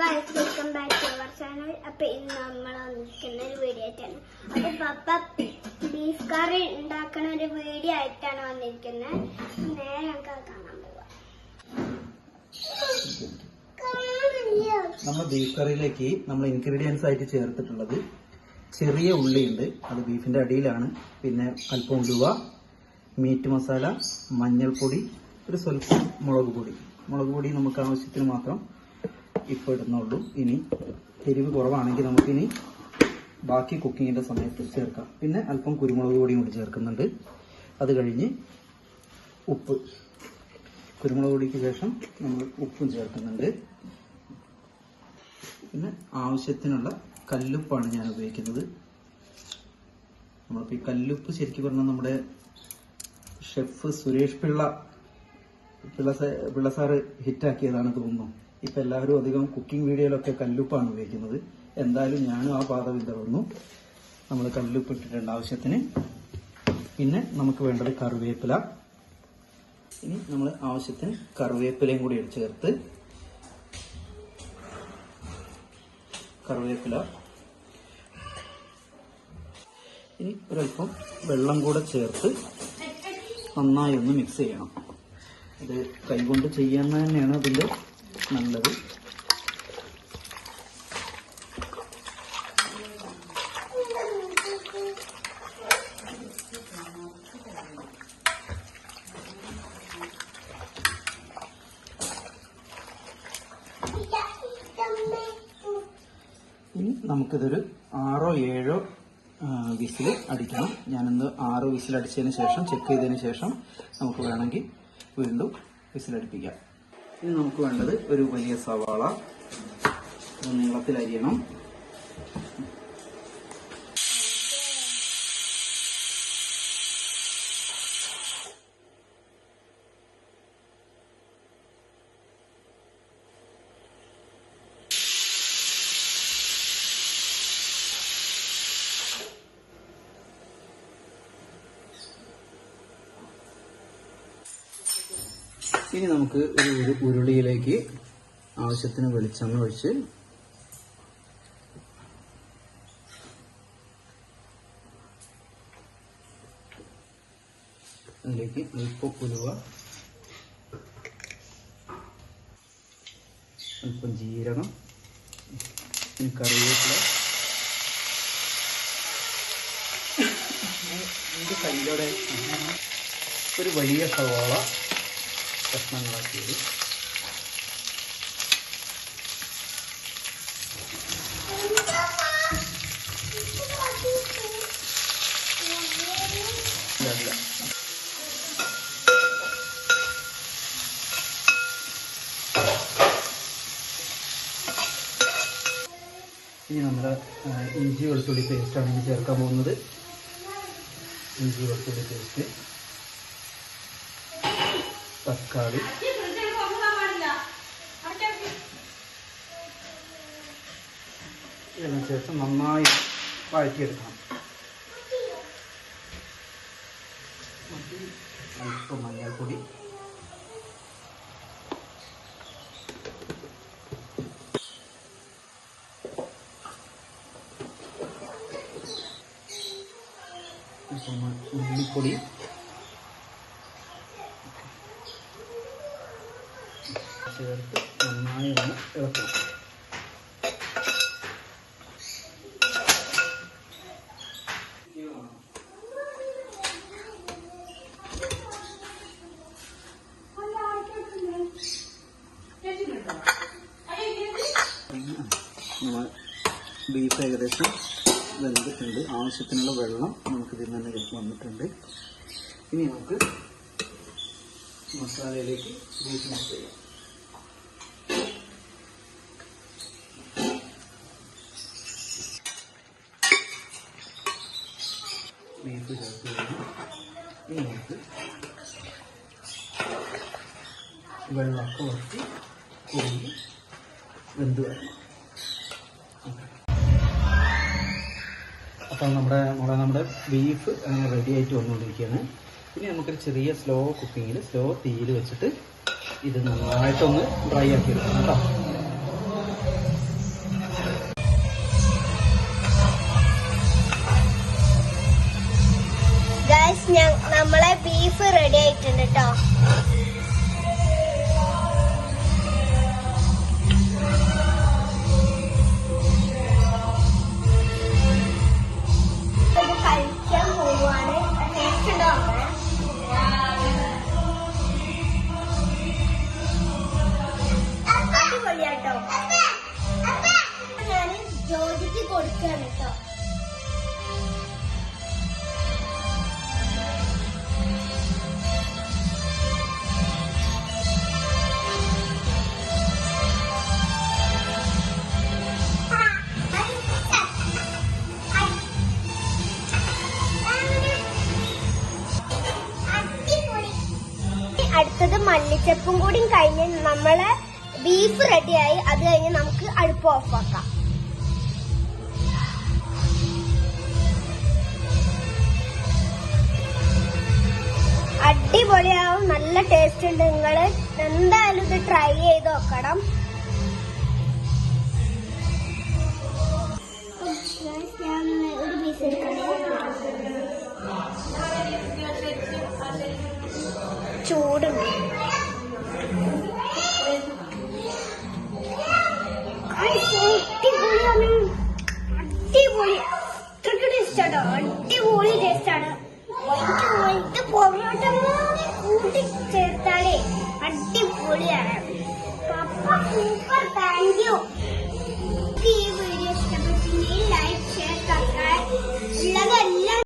Welcome back to our channel. അപ്പൊ ഇന്ന് നമ്മൾ വന്നിരിക്കുന്ന ഒരു വീഡിയോ ആയിട്ടാണ്. അപ്പൊ പപ്പ ബീഫ് കറി ഉണ്ടാക്കുന്ന ഒരു വീഡിയോ ആയിട്ടാണ് വന്നിരിക്കുന്നത്. നേരെ നമുക്ക് കാണാൻ പോവാം. നമ്മൾ ബീഫ് കറിയിലേക്ക് നമ്മൾ ഇൻഗ്രീഡിയൻസ് ആയിട്ട് ചേർത്തിട്ടുള്ളത് ചെറിയ ഉള്ളിയുണ്ട്, അത് ബീഫിന്റെ അടിയിലാണ്. പിന്നെ അല്പം ഉലുവ, മീറ്റ് മസാല, മഞ്ഞൾപ്പൊടി, ഒരു സ്വല്പം മുളക് പൊടി നമുക്ക് ആവശ്യത്തിന് മാത്രം ഇപ്പോൾ ഇടുന്നുള്ളൂ. ഇനി എരിവ് കുറവാണെങ്കിൽ നമുക്കിനി ബാക്കി കുക്കിങ്ങിന്റെ സമയത്ത് ചേർക്കാം. പിന്നെ അല്പം കുരുമുളക് പൊടിയും കൂടി ചേർക്കുന്നുണ്ട്. അത് കഴിഞ്ഞ് ഉപ്പ്, കുരുമുളക് പൊടിക്ക് ശേഷം നമ്മൾ ഉപ്പും ചേർക്കുന്നുണ്ട്. പിന്നെ ആവശ്യത്തിനുള്ള കല്ലുപ്പാണ് ഞാൻ ഉപയോഗിക്കുന്നത്. നമ്മളിപ്പോൾ ഈ കല്ലുപ്പ് ശരിക്കും പറഞ്ഞാൽ നമ്മുടെ ഷെഫ് സുരേഷ് പിള്ള സാറ് ഹിറ്റാക്കിയതാണ് തോന്നുന്നു. ഇപ്പം എല്ലാവരും അധികം കുക്കിംഗ് വീഡിയോയിലൊക്കെ കല്ലുപ്പാണ് ഉപയോഗിക്കുന്നത്. എന്തായാലും ഞാനും ആ പാത പിന്തുടർന്നു. നമ്മൾ കല്ലുപ്പ് ഇട്ടിട്ടുണ്ട് ആവശ്യത്തിന്. പിന്നെ നമുക്ക് വേണ്ടത് കറിവേപ്പില. ഇനി നമ്മൾ ആവശ്യത്തിന് കറിവേപ്പിലയും കൂടി ചേർത്ത് കറിവേപ്പില, ഇനി ഒരൽപ്പം വെള്ളം കൂടെ ചേർത്ത് നന്നായി ഒന്ന് മിക്സ് ചെയ്യണം. ഇത് കൈകൊണ്ട് ചെയ്യുന്നത് തന്നെയാണ് അതിൻ്റെ നല്ലത്. ഇനി നമുക്കിതൊരു 6 or 7 വിസിൽ അടിക്കണം. ഞാനിന്ന് 6 വിസിൽ അടിച്ചതിന് ശേഷം ചെക്ക് ചെയ്തതിന് ശേഷം നമുക്ക് വേണമെങ്കിൽ വീണ്ടും വിസിലടിപ്പിക്കാം. ഇനി നമുക്ക് വേണ്ടത് ഒരു വലിയ സവാള നീളത്തിൽ അരിയണം. ഇനി നമുക്ക് ഒരു ഉരുളിയിലേക്ക് ആവശ്യത്തിന് വെളിച്ചെണ്ണ ഒഴിച്ച് അതിലേക്ക് അല്പം ഉലുവ, അല്പം ജീരകം, കറിവേപ്പില, കയ്യിലൂടെ ഒരു വലിയ സവാള കഷ്ണങ്ങളാക്കിയത്, ഇനി നമ്മുടെ ഇഞ്ചി വെളുത്തുള്ളി പേസ്റ്റാണ് ഇനി ചേർക്കാൻ പോകുന്നത്. ഇഞ്ചി വെളുത്തുള്ളി പേസ്റ്റ്, തക്കാളി, ഇതിന് ശേഷം നന്നായി വഴറ്റിയെടുക്കണം. അല്പം മഞ്ഞൾപ്പൊടി, ഉള്ളിപ്പൊടി, ചേർത്ത് നന്നായി ഒന്ന് ഇളക്കണം. ബീഫ് ഏകദേശം വെന്തിട്ടുണ്ട്. ആവശ്യത്തിനുള്ള വെള്ളം നമുക്ക് ഇതിൽ തന്നെ വന്നിട്ടുണ്ട്. ഇനി നമുക്ക് മസാലയിലേക്ക് ബീഫ് മിക്സ് ചെയ്യാം. ബീഫ് ചേർത്ത് കഴിഞ്ഞു. ഇനി നമുക്ക് വെള്ളമൊക്കെ വറ്റി കുറുകി വെന്ത് വരണം. അപ്പോൾ നമ്മുടെ ബീഫ് റെഡി ആയിട്ട് വന്നുകൊണ്ടിരിക്കുകയാണ്. ഇനി നമുക്കൊരു ചെറിയ സ്ലോ തീയിൽ വെച്ചിട്ട് ഇത് നന്നായിട്ടൊന്ന് ഡ്രൈ ആക്കി എടുക്കണം കേട്ടോ. ആയിട്ടുണ്ട് കേട്ടോ. കഴിക്കാൻ പോവാണ്. ടേസ്റ്റ് ഉണ്ടോ? അടിപൊളിയാട്ടോ. ഞാൻ ജോജിക്ക് കൊടുക്കുകയാണ് കേട്ടോ. അടുത്തത് മല്ലിച്ചപ്പും കൂടി കഴിഞ്ഞ് നമ്മളെ ബീഫ് റെഡിയായി. അത് കഴിഞ്ഞ് നമുക്ക് അടുപ്പ് ഓഫാക്കാം. അടിപൊളിയാവും, നല്ല ടേസ്റ്റ് ഉണ്ട്. നിങ്ങൾ എന്തായാലും ഇത് ട്രൈ ചെയ്ത് നോക്കണം. ഞാൻ ഒരു പീസ് ചൂടുണ്ട്. അടിപൊളിയാണ്, അടിപൊളി. അത്രയ്ക്ക് ടേസ്റ്റാണ്, അടിപൊളി ടേസ്റ്റാണ്. വൈറ്റ് പൊറോട്ട കൂട്ടി ചേർത്താലേ അടിപൊളിയാണ്. പപ്പ